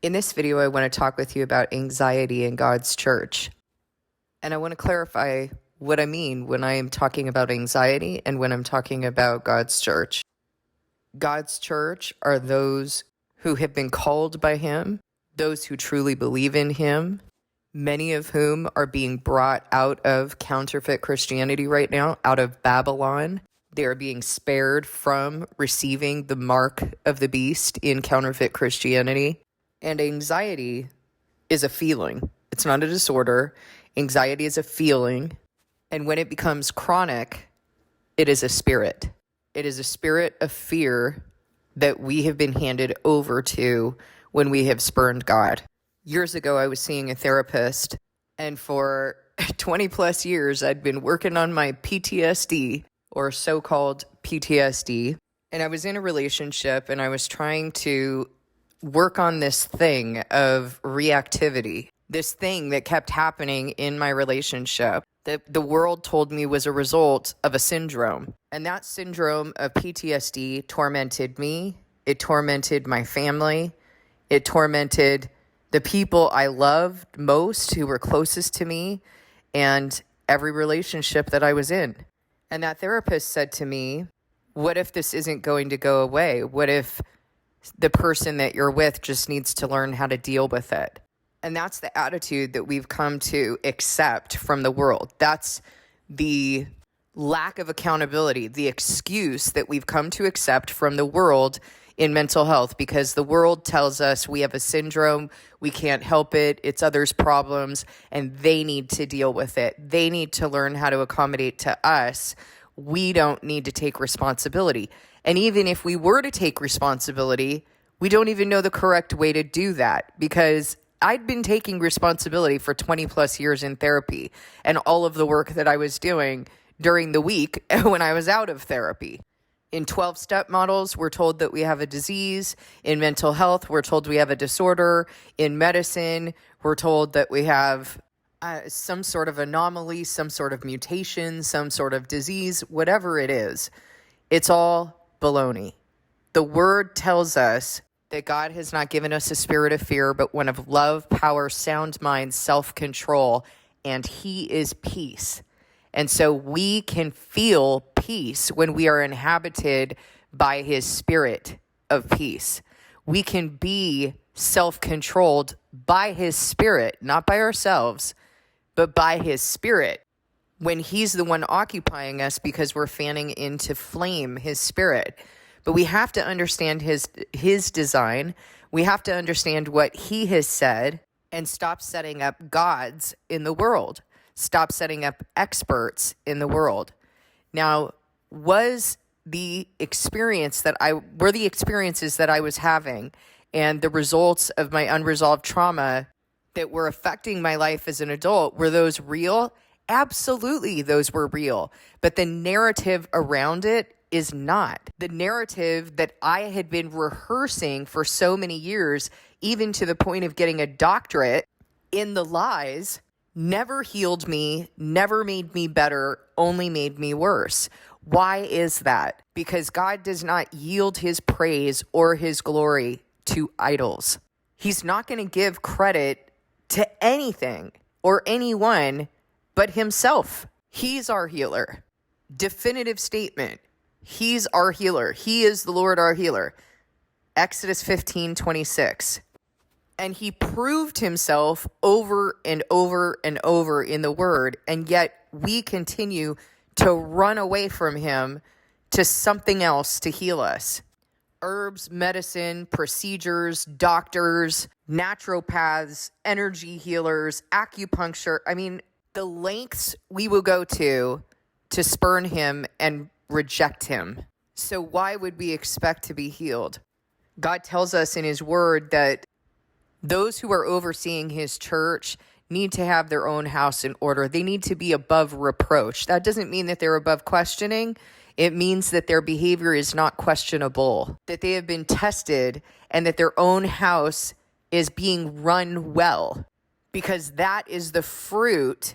In this video, I want to talk with you about anxiety in God's church. And I want to clarify what I mean when I am talking about anxiety and when I'm talking about God's church. God's church are those who have been called by Him, those who truly believe in Him, many of whom are being brought out of counterfeit Christianity right now, out of Babylon. They are being spared from receiving the mark of the beast in counterfeit Christianity. And anxiety is a feeling. It's not a disorder. Anxiety is a feeling. And when it becomes chronic, it is a spirit. It is a spirit of fear that we have been handed over to when we have spurned God. Years ago, I was seeing a therapist, and for 20 plus years, I'd been working on my PTSD, or so-called PTSD. And I was in a relationship, and I was trying to work on this thing of reactivity, this thing that kept happening in my relationship that the world told me was a result of a syndrome. And that syndrome of PTSD tormented me. It tormented my family. It tormented the people I loved most, who were closest to me, and every relationship that I was in. And that therapist said to me, what if this isn't going to go away? What if the person that you're with just needs to learn how to deal with it? And that's the attitude that we've come to accept from the world. That's the lack of accountability, the excuse that we've come to accept from the world in mental health, because the world tells us we have a syndrome, we can't help it, it's others' problems, and they need to deal with it. They need to learn how to accommodate to us. We don't need to take responsibility. And even if we were to take responsibility, we don't even know the correct way to do that, because I'd been taking responsibility for 20 plus years in therapy and all of the work that I was doing during the week when I was out of therapy. In 12-step models, we're told that we have a disease. In mental health, we're told we have a disorder. In medicine, we're told that we have some sort of anomaly, some sort of mutation, some sort of disease, whatever it is. It's all baloney. The word tells us that God has not given us a spirit of fear, but one of love, power, sound mind, self-control, and He is peace. And so we can feel peace when we are inhabited by His spirit of peace. We can be self-controlled by His spirit, not by ourselves, but by His spirit, when He's the one occupying us, because we're fanning into flame His spirit. But we have to understand his design. We have to understand what He has said and stop setting up gods in the world. Stop setting up experts in the world. Now, were the experiences that I was having and the results of my unresolved trauma that were affecting my life as an adult, were those real? Absolutely, those were real. But the narrative around it is not. The narrative that I had been rehearsing for so many years, even to the point of getting a doctorate in the lies, never healed me, never made me better, only made me worse. Why is that? Because God does not yield His praise or His glory to idols. He's not going to give credit to anything or anyone but Himself. He's our healer. Definitive statement. He's our healer. He is the Lord our healer. Exodus 15:26. And He proved Himself over and over and over in the Word, and yet we continue to run away from Him to something else to heal us. Herbs, medicine, procedures, doctors, naturopaths, energy healers, acupuncture. I mean, the lengths we will go to spurn Him and reject Him. So why would we expect to be healed? God tells us in His Word that those who are overseeing His church need to have their own house in order. They need to be above reproach. That doesn't mean that they're above questioning. It means that their behavior is not questionable, that they have been tested, and that their own house is being run well, because that is the fruit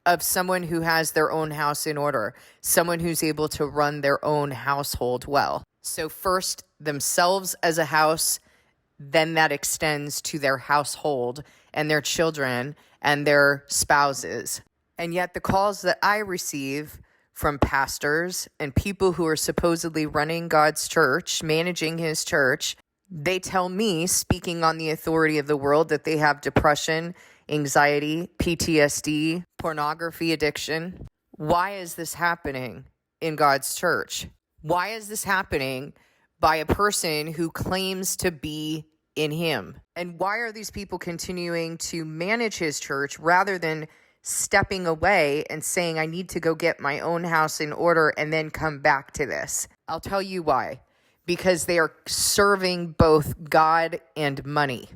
of someone who has their own house in order, someone who's able to run their own household well. So first, themselves as a house, then that extends to their household and their children and their spouses. And yet the calls that I receive from pastors and people who are supposedly running God's church, managing his church, they tell me, speaking on the authority of the world, that they have depression, anxiety, PTSD, pornography addiction. Why is this happening in God's church? Why is this happening by a person who claims to be in him? And why are these people continuing to manage his church rather than stepping away and saying, I need to go get my own house in order and then come back to this? I'll tell you why. Because they are serving both God and money,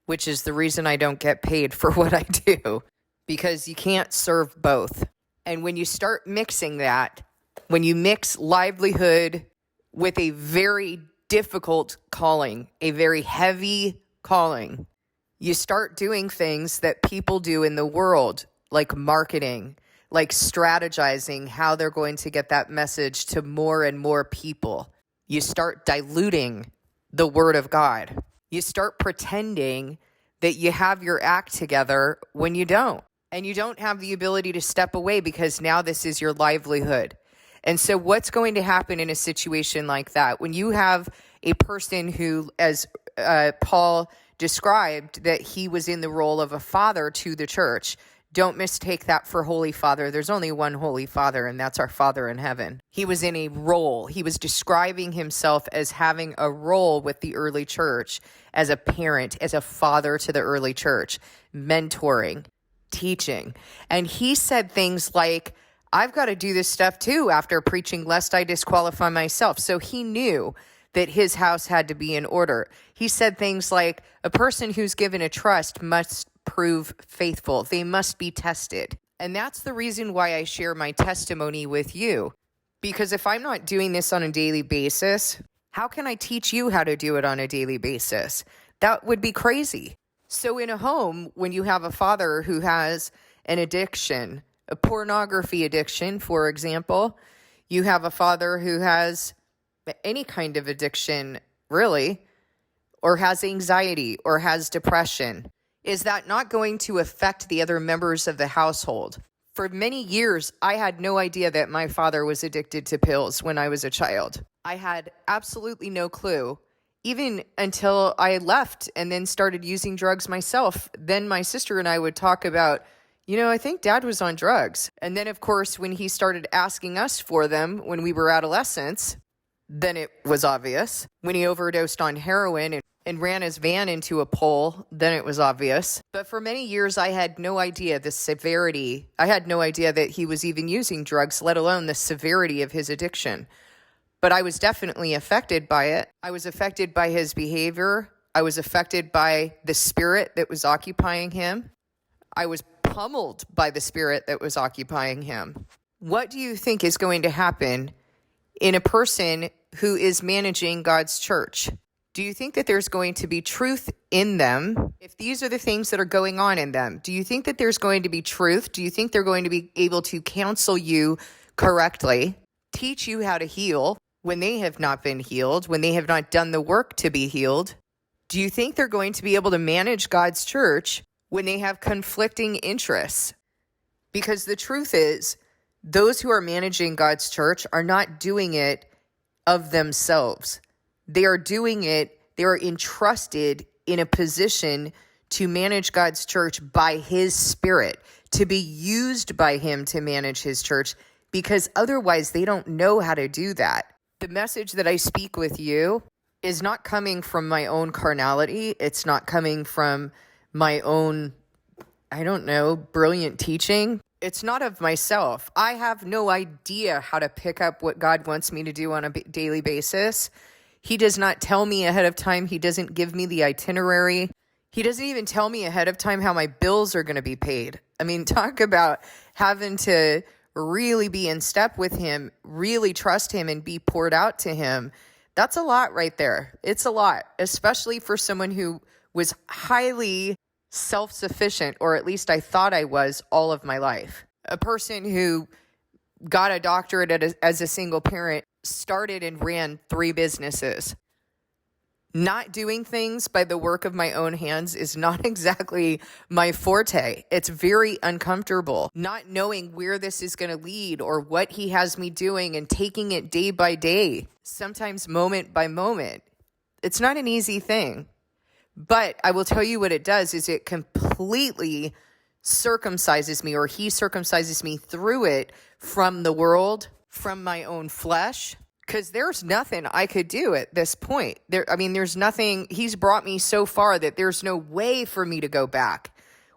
which is the reason I don't get paid for what I do, because you can't serve both. And when you start mixing that, when you mix livelihood with a very difficult calling, a very heavy calling, you start doing things that people do in the world, like marketing, like strategizing how they're going to get that message to more and more people. You start diluting the word of God. You start pretending that you have your act together when you don't. And you don't have the ability to step away because now this is your livelihood. And so what's going to happen in a situation like that? When you have a person who, as Paul described, that he was in the role of a father to the church, don't mistake that for Holy Father. There's only one Holy Father, and that's our Father in heaven. He was in a role. He was describing himself as having a role with the early church, as a parent, as a father to the early church, mentoring, teaching. And he said things like, I've got to do this stuff too after preaching, lest I disqualify myself. So he knew that his house had to be in order. He said things like, a person who's given a trust must prove faithful. They must be tested. And that's the reason why I share my testimony with you. Because if I'm not doing this on a daily basis, how can I teach you how to do it on a daily basis? That would be crazy. So in a home, when you have a father who has an addiction, a pornography addiction, for example, you have a father who has any kind of addiction, really, or has anxiety or has depression, is that not going to affect the other members of the household? For many years, I had no idea that my father was addicted to pills when I was a child. I had absolutely no clue, even until I left and then started using drugs myself. Then my sister and I would talk about, I think Dad was on drugs. And then, of course, when he started asking us for them when we were adolescents, then it was obvious. When he overdosed on heroin and ran his van into a pole, then it was obvious. But for many years, I had no idea the severity. I had no idea that he was even using drugs, let alone the severity of his addiction. But I was definitely affected by it. I was affected by his behavior. I was affected by the spirit that was occupying him. I was pummeled by the spirit that was occupying him. What do you think is going to happen in a person who is managing God's church? Do you think that there's going to be truth in them if these are the things that are going on in them? Do you think that there's going to be truth? Do you think they're going to be able to counsel you correctly, teach you how to heal when they have not been healed, when they have not done the work to be healed? Do you think they're going to be able to manage God's church when they have conflicting interests? Because the truth is, those who are managing God's church are not doing it of themselves. They are doing it, they are entrusted in a position to manage God's church by his spirit, to be used by him to manage his church, because otherwise they don't know how to do that. The message that I speak with you is not coming from my own carnality. It's not coming from my own, brilliant teaching. It's not of myself. I have no idea how to pick up what God wants me to do on a daily basis. He does not tell me ahead of time. He doesn't give me the itinerary. He doesn't even tell me ahead of time how my bills are going to be paid. I mean, talk about having to really be in step with him, really trust him and be poured out to him. That's a lot right there. It's a lot, especially for someone who was highly self-sufficient, or at least I thought I was all of my life. A person who got a doctorate as a single parent, started and ran 3 businesses. Not doing things by the work of my own hands is not exactly my forte. It's very uncomfortable. Not knowing where this is going to lead or what he has me doing and taking it day by day, sometimes moment by moment. It's not an easy thing. But I will tell you what it does is it completely circumcises me, or he circumcises me through it from the world, from my own flesh. Because there's nothing I could do at this point. There's nothing. He's brought me so far that there's no way for me to go back.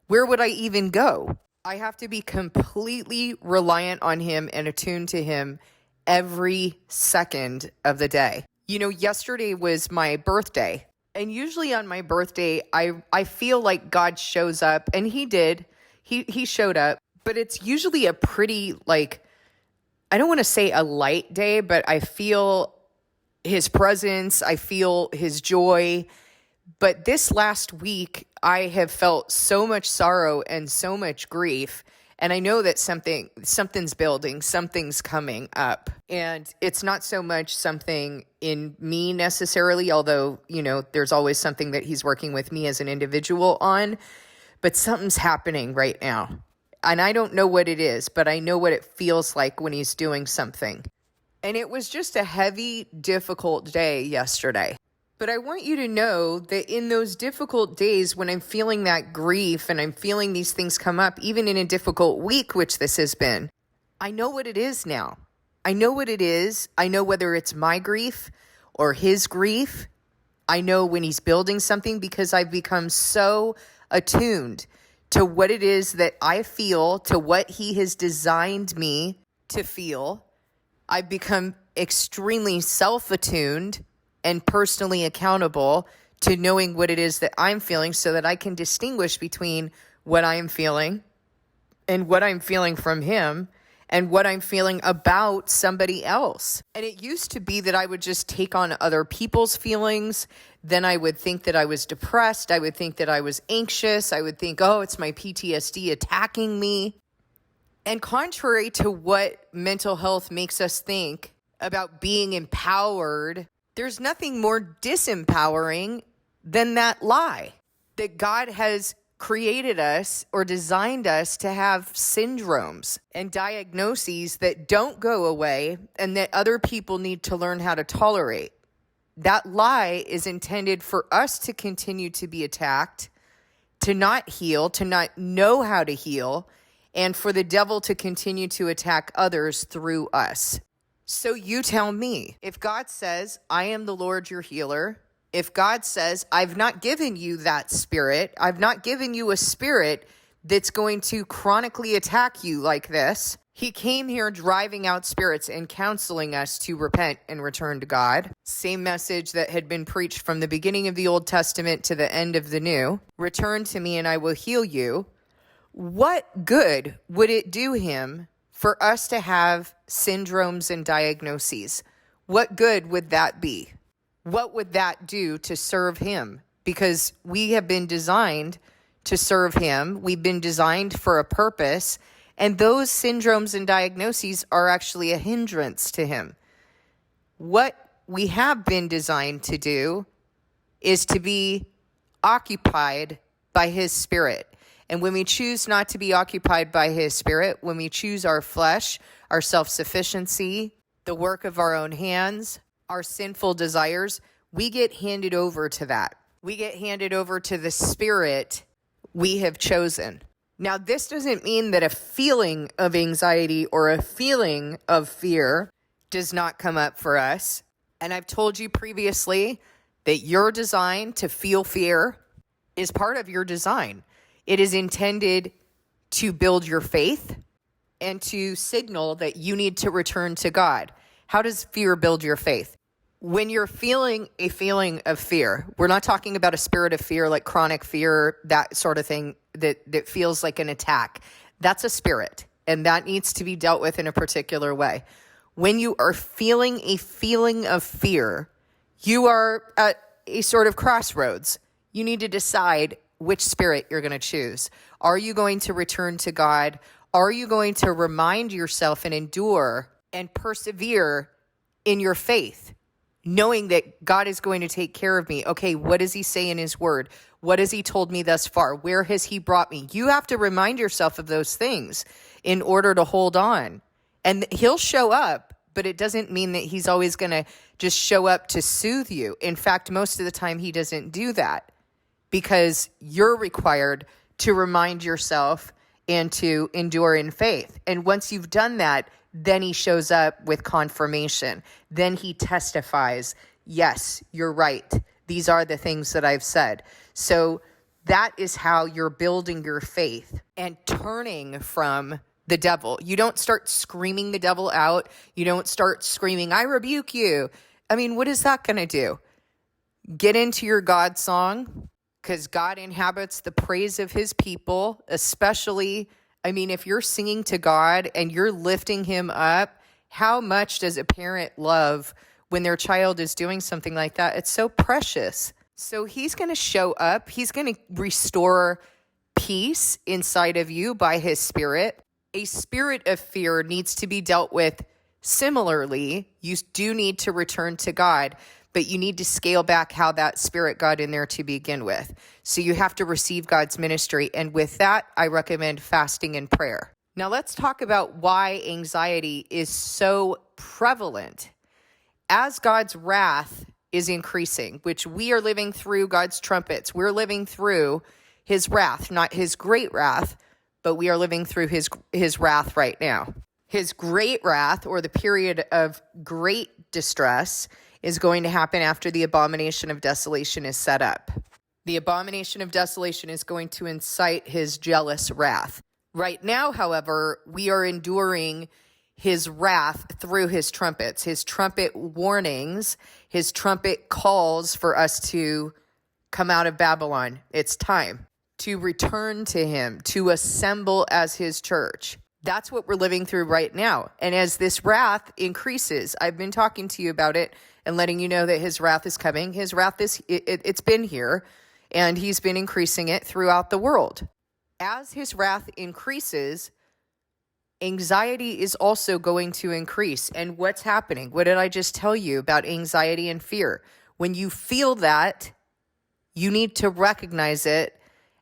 Where would I even go? I have to be completely reliant on him and attuned to him every second of the day. Yesterday was my birthday. And usually on my birthday, I feel like God shows up. And he did. He showed up. But it's usually a pretty, I don't want to say a light day, but I feel his presence. I feel his joy. But this last week, I have felt so much sorrow and so much grief. And I know that something's building, something's coming up. And it's not so much something in me necessarily, although, there's always something that he's working with me as an individual on. But something's happening right now. And I don't know what it is, but I know what it feels like when he's doing something. And it was just a heavy, difficult day yesterday. But I want you to know that in those difficult days when I'm feeling that grief and I'm feeling these things come up, even in a difficult week, which this has been, I know what it is now. I know what it is. I know whether it's my grief or his grief. I know when he's building something because I've become so attuned to what it is that I feel, to what he has designed me to feel. I've become extremely self-attuned and personally accountable to knowing what it is that I'm feeling so that I can distinguish between what I am feeling and what I'm feeling from him and what I'm feeling about somebody else. And it used to be that I would just take on other people's feelings. Then I would think that I was depressed. I would think that I was anxious. I would think, oh, it's my PTSD attacking me. And contrary to what mental health makes us think about being empowered, there's nothing more disempowering than that lie that God has created us or designed us to have syndromes and diagnoses that don't go away and that other people need to learn how to tolerate. That lie is intended for us to continue to be attacked, to not heal, to not know how to heal, and for the devil to continue to attack others through us. So you tell me, if God says, I am the Lord your healer, if God says, I've not given you that spirit, I've not given you a spirit that's going to chronically attack you like this. He came here driving out spirits and counseling us to repent and return to God. Same message that had been preached from the beginning of the Old Testament to the end of the New. Return to me and I will heal you. What good would it do him for us to have syndromes and diagnoses? What good would that be? What would that do to serve him? Because we have been designed to serve him. We've been designed for a purpose. And those syndromes and diagnoses are actually a hindrance to him. What we have been designed to do is to be occupied by his spirit. And when we choose not to be occupied by his spirit, when we choose our flesh, our self-sufficiency, the work of our own hands, our sinful desires, we get handed over to that. We get handed over to the spirit we have chosen. Now, this doesn't mean that a feeling of anxiety or a feeling of fear does not come up for us. And I've told you previously that your design to feel fear is part of your design. It is intended to build your faith and to signal that you need to return to God. How does fear build your faith? When you're feeling a feeling of fear, we're not talking about a spirit of fear like chronic fear, that sort of thing that feels like an attack. That's a spirit, and that needs to be dealt with in a particular way. When you are feeling a feeling of fear, you are at a sort of crossroads. You need to decide which spirit you're going to choose. Are you going to return to God? Are you going to remind yourself and endure and persevere in your faith? knowing that God is going to take care of me. Okay, what does he say in his word? What has he told me thus far? Where has he brought me? You have to remind yourself of those things in order to hold on. And he'll show up, but it doesn't mean that he's always going to just show up to soothe you. In fact, most of the time he doesn't do that because you're required to remind yourself and to endure in faith. And once you've done that, then he shows up with confirmation. Then he testifies, yes, you're right. These are the things that I've said. So that is how you're building your faith and turning from the devil. You don't start screaming the devil out. You don't start screaming, I rebuke you. I mean, what is that going to do? Get into your God song, because God inhabits the praise of his people, especially, I mean, if you're singing to God and you're lifting him up, how much does a parent love when their child is doing something like that? It's so precious. So he's going to show up. He's going to restore peace inside of you by his spirit. A spirit of fear needs to be dealt with similarly. You do need to return to God, but you need to scale back how that spirit got in there to begin with. So you have to receive God's ministry. And with that, I recommend fasting and prayer. Now let's talk about why anxiety is so prevalent. As God's wrath is increasing, which we are living through God's trumpets, we're living through his wrath, not his great wrath, but we are living through his wrath right now. His great wrath, or the period of great distress, is going to happen after the abomination of desolation is set up. The abomination of desolation is going to incite his jealous wrath. Right now, however, we are enduring his wrath through his trumpets, his trumpet warnings, his trumpet calls for us to come out of Babylon. It's time to return to him, to assemble as his church. That's what we're living through right now. And as this wrath increases, I've been talking to you about it and letting you know that his wrath is coming. His wrath it's been here, and he's been increasing it throughout the world. As his wrath increases, anxiety is also going to increase. And what's happening? What did I just tell you about anxiety and fear? When you feel that, you need to recognize it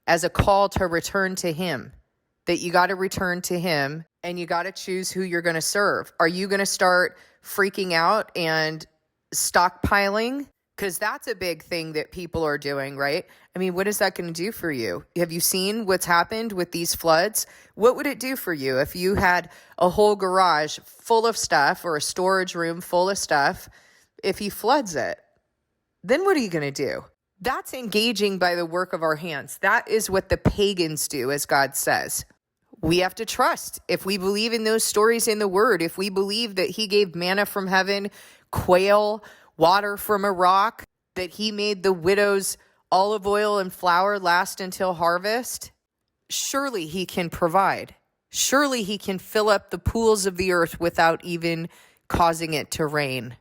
as a call to return to him. That you got to return to him, and you got to choose who you're going to serve. Are you going to start freaking out and stockpiling? Because that's a big thing that people are doing, right? I mean, what is that going to do for you? Have you seen what's happened with these floods? What would it do for you if you had a whole garage full of stuff or a storage room full of stuff? If he floods it, then what are you going to do? That's engaging by the work of our hands. That is what the pagans do, as God says. We have to trust. If we believe in those stories in the word, if we believe that he gave manna from heaven, quail, water from a rock, that he made the widow's olive oil and flour last until harvest, surely he can provide. Surely he can fill up the pools of the earth without even causing it to rain.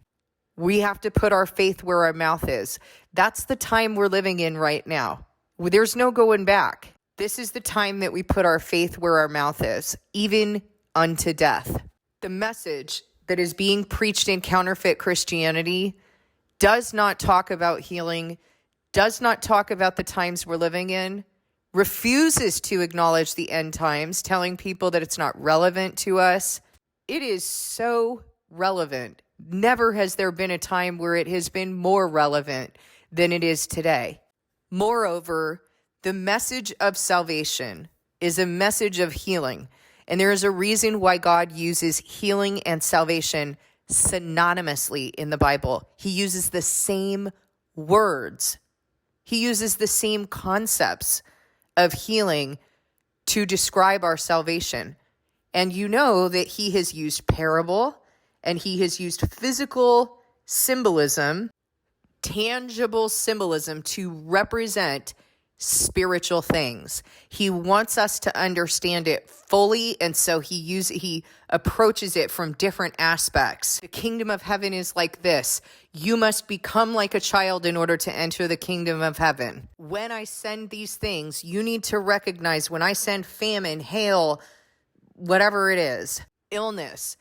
We have to put our faith where our mouth is. That's the time we're living in right now. There's no going back. This is the time that we put our faith where our mouth is, even unto death. The message that is being preached in counterfeit Christianity does not talk about healing, does not talk about the times we're living in, refuses to acknowledge the end times, telling people that it's not relevant to us. It is so relevant. Never has there been a time where it has been more relevant than it is today. Moreover, the message of salvation is a message of healing. And there is a reason why God uses healing and salvation synonymously in the Bible. He uses the same words. He uses the same concepts of healing to describe our salvation. And you know that he has used parable, and he has used physical symbolism, tangible symbolism to represent spiritual things. He wants us to understand it fully, and so he approaches it from different aspects. The kingdom of heaven is like this. You must become like a child in order to enter the kingdom of heaven. When I send these things, you need to recognize when I send famine, hail, whatever it is, illness,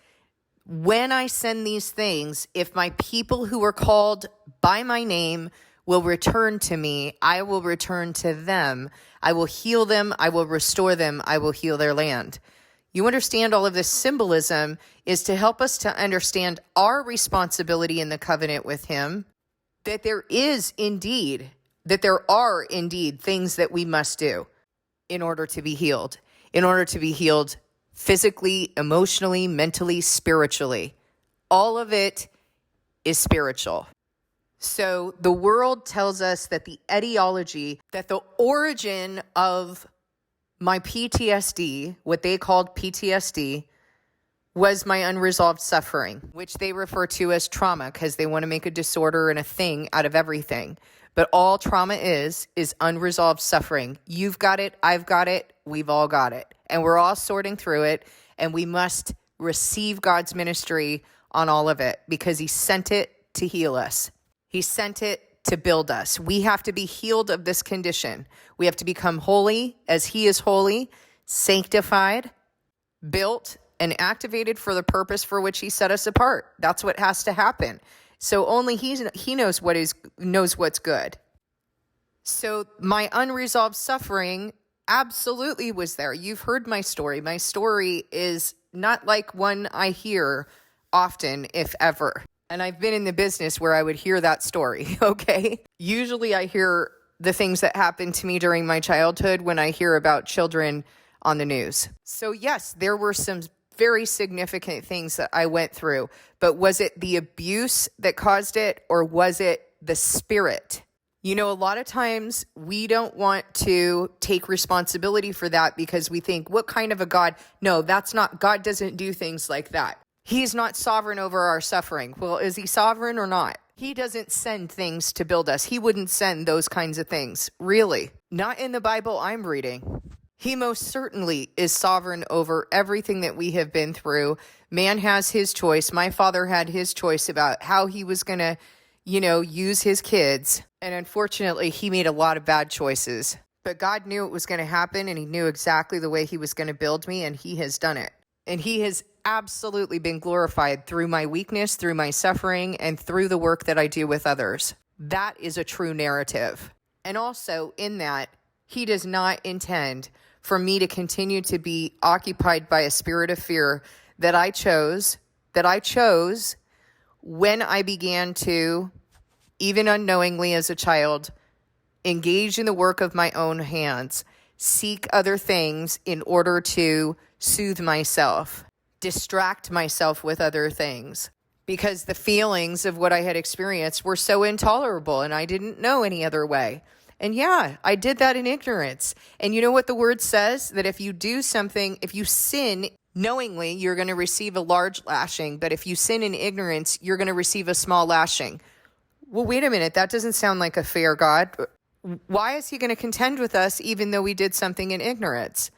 When I send these things, if my people who are called by my name will return to me, I will return to them. I will heal them. I will restore them. I will heal their land. You understand all of this symbolism is to help us to understand our responsibility in the covenant with him, that there are indeed things that we must do in order to be healed, physically, emotionally, mentally, spiritually. All of it is spiritual. So the world tells us that the etiology, that the origin of my PTSD, what they called PTSD, was my unresolved suffering, which they refer to as trauma because they want to make a disorder and a thing out of everything. But all trauma is unresolved suffering. You've got it, I've got it, we've all got it. And we're all sorting through it, and we must receive God's ministry on all of it because he sent it to heal us. He sent it to build us. We have to be healed of this condition. We have to become holy as he is holy, sanctified, built, and activated for the purpose for which he set us apart. That's what has to happen. So only he knows what's good. So my unresolved suffering absolutely was there. You've heard my story. My story is not like one I hear often, if ever. And I've been in the business where I would hear that story, okay? Usually I hear the things that happened to me during my childhood when I hear about children on the news. So yes, there were some very significant things that I went through, but was it the abuse that caused it, or was it the spirit? You know, a lot of times we don't want to take responsibility for that because we think, what kind of a God? No, God doesn't do things like that. He's not sovereign over our suffering. Well, is he sovereign or not? He doesn't send things to build us. He wouldn't send those kinds of things. Really. Not in the Bible I'm reading. He most certainly is sovereign over everything that we have been through. Man has his choice. My father had his choice about how he was going to, use his kids. And unfortunately, he made a lot of bad choices. But God knew it was going to happen, and he knew exactly the way he was going to build me, and he has done it. And he has absolutely been glorified through my weakness, through my suffering, and through the work that I do with others. That is a true narrative. And also in that, he does not intend for me to continue to be occupied by a spirit of fear that I chose when I began to, even unknowingly as a child, engage in the work of my own hands, seek other things in order to soothe myself, distract myself with other things, because the feelings of what I had experienced were so intolerable and I didn't know any other way. And yeah, I did that in ignorance. And you know what the word says? That if you do something, if you sin knowingly, you're going to receive a large lashing. But if you sin in ignorance, you're going to receive a small lashing. Well, wait a minute. That doesn't sound like a fair God. Why is he going to contend with us even though we did something in ignorance?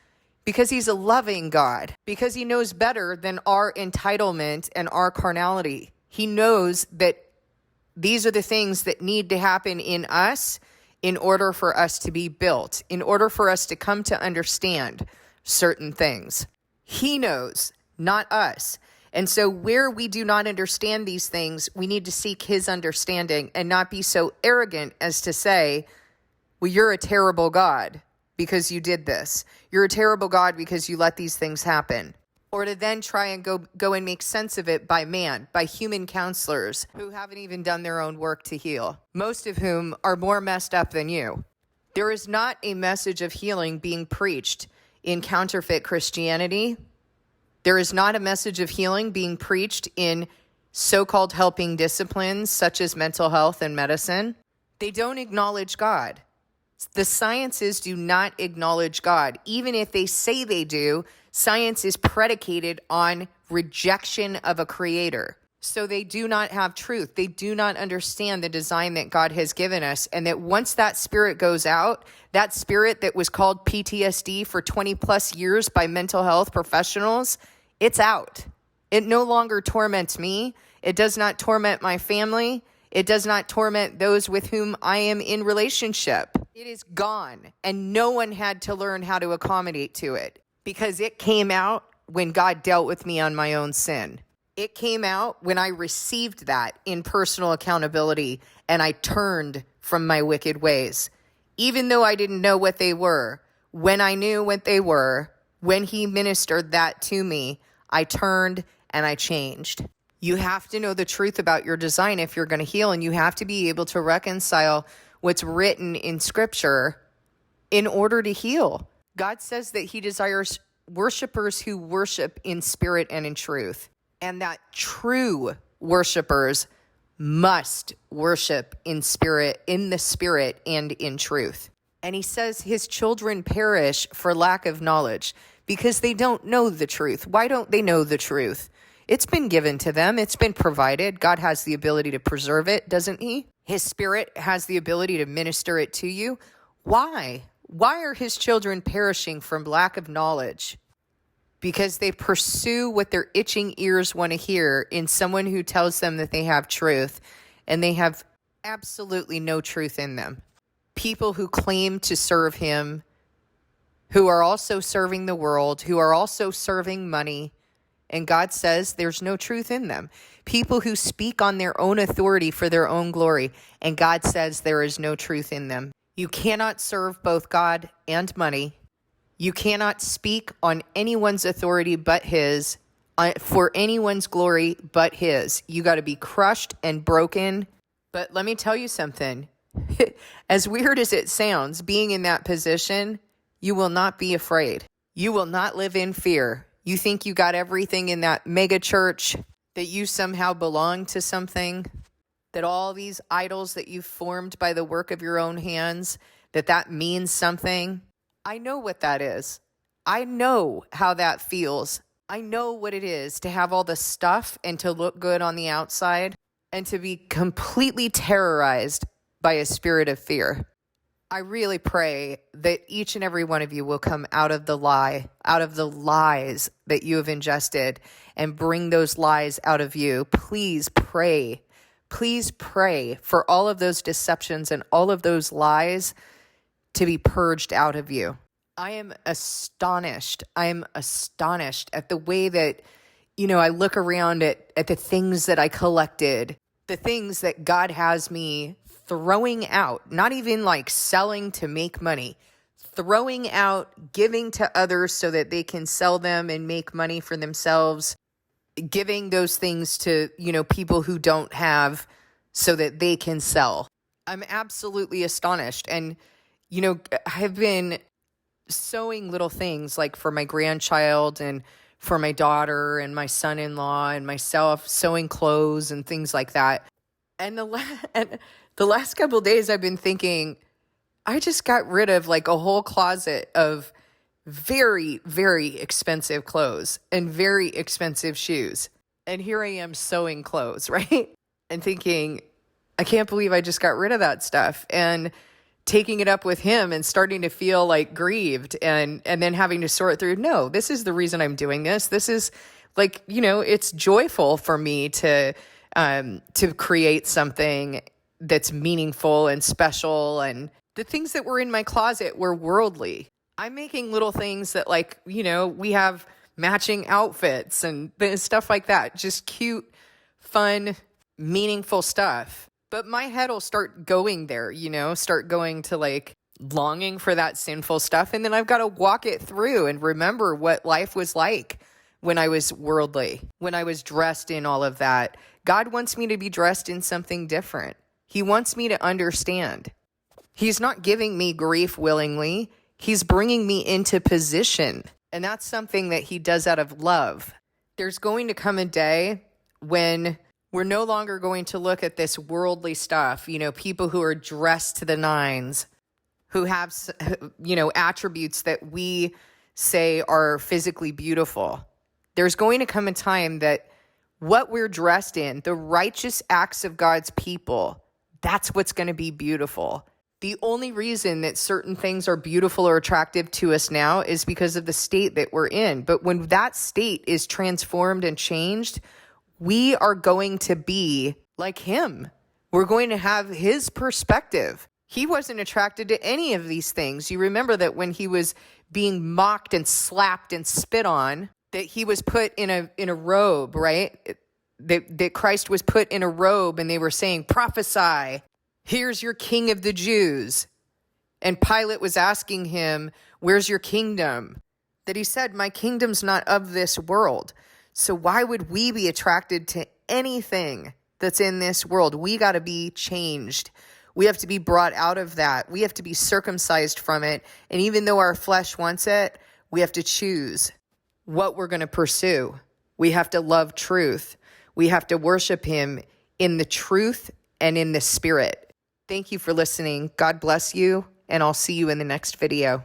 Because he's a loving God. Because he knows better than our entitlement and our carnality. He knows that these are the things that need to happen in us in order for us to be built, in order for us to come to understand certain things. He knows, not us. And so where we do not understand these things, we need to seek his understanding and not be so arrogant as to say, well, you're a terrible God because you did this. You're a terrible God because you let these things happen. Or to then try and go and make sense of it by man, by human counselors who haven't even done their own work to heal, most of whom are more messed up than you. There is not a message of healing being preached in counterfeit Christianity. There is not a message of healing being preached in so-called helping disciplines such as mental health and medicine. They don't acknowledge God. The sciences do not acknowledge God. Even if they say they do, science is predicated on rejection of a creator. So they do not have truth. They do not understand the design that God has given us. And that once that spirit goes out, that spirit that was called PTSD for 20 plus years by mental health professionals, it's out. It no longer torments me. It does not torment my family. It does not torment those with whom I am in relationship. It is gone. And no one had to learn how to accommodate to it because it came out when God dealt with me on my own sin. It came out when I received that in personal accountability and I turned from my wicked ways. Even though I didn't know what they were, when I knew what they were, when he ministered that to me, I turned and I changed. You have to know the truth about your design if you're going to heal, and you have to be able to reconcile what's written in Scripture in order to heal. God says that he desires worshipers who worship in spirit and in truth, and that true worshipers must worship in the spirit and in truth. And he says his children perish for lack of knowledge because they don't know the truth. Why don't they know the truth? It's been given to them. It's been provided. God has the ability to preserve it, doesn't he? His spirit has the ability to minister it to you. Why? Why are his children perishing from lack of knowledge? Because they pursue what their itching ears want to hear in someone who tells them that they have truth, and they have absolutely no truth in them. People who claim to serve him, who are also serving the world, who are also serving money, and God says there's no truth in them. People who speak on their own authority for their own glory, and God says there is no truth in them. You cannot serve both God and money. You cannot speak on anyone's authority but his, for anyone's glory but his. You got to be crushed and broken. But let me tell you something. As weird as it sounds, being in that position, you will not be afraid. You will not live in fear. You think you got everything in that mega church, that you somehow belong to something, that all these idols that you've formed by the work of your own hands, that means something. I know what that is. I know how that feels. I know what it is to have all the stuff and to look good on the outside and to be completely terrorized by a spirit of fear. I really pray that each and every one of you will come out of the lies that you have ingested and bring those lies out of you. Please pray for all of those deceptions and all of those lies to be purged out of you. I am astonished. At the way that, I look around at the things that I collected, the things that God has me throwing out, not even like selling to make money, throwing out, giving to others so that they can sell them and make money for themselves, giving those things to, people who don't have so that they can sell. I'm absolutely astonished. And, I've been sewing little things like for my grandchild and for my daughter and my son-in-law and myself, sewing clothes and things like that. And the last couple of days I've been thinking, I just got rid of like a whole closet of very, very expensive clothes and very expensive shoes. And here I am sewing clothes, right? And thinking, I can't believe I just got rid of that stuff. And taking it up with him and starting to feel like grieved and then having to sort through, no, this is the reason I'm doing this. This is like, it's joyful for me to create something that's meaningful and special. And the things that were in my closet were worldly. I'm making little things that we have matching outfits and stuff like that. Just cute, fun, meaningful stuff. But my head will start going there, start going to longing for that sinful stuff. And then I've got to walk it through and remember what life was like when I was worldly, when I was dressed in all of that. God wants me to be dressed in something different. He wants me to understand. He's not giving me grief willingly. He's bringing me into position. And that's something that he does out of love. There's going to come a day when we're no longer going to look at this worldly stuff, people who are dressed to the nines, who have, attributes that we say are physically beautiful. There's going to come a time that what we're dressed in, the righteous acts of God's people, that's what's going to be beautiful. The only reason that certain things are beautiful or attractive to us now is because of the state that we're in. But when that state is transformed and changed, we are going to be like him. We're going to have his perspective. He wasn't attracted to any of these things. You remember that when he was being mocked and slapped and spit on, that he was put in a robe, right? that Christ was put in a robe and they were saying, prophesy, here's your king of the Jews. And Pilate was asking him, where's your kingdom? That he said, my kingdom's not of this world. So why would we be attracted to anything that's in this world? We got to be changed. We have to be brought out of that. We have to be circumcised from it. And even though our flesh wants it, we have to choose what we're going to pursue. We have to love truth. We have to worship him in the truth and in the spirit. Thank you for listening. God bless you, and I'll see you in the next video.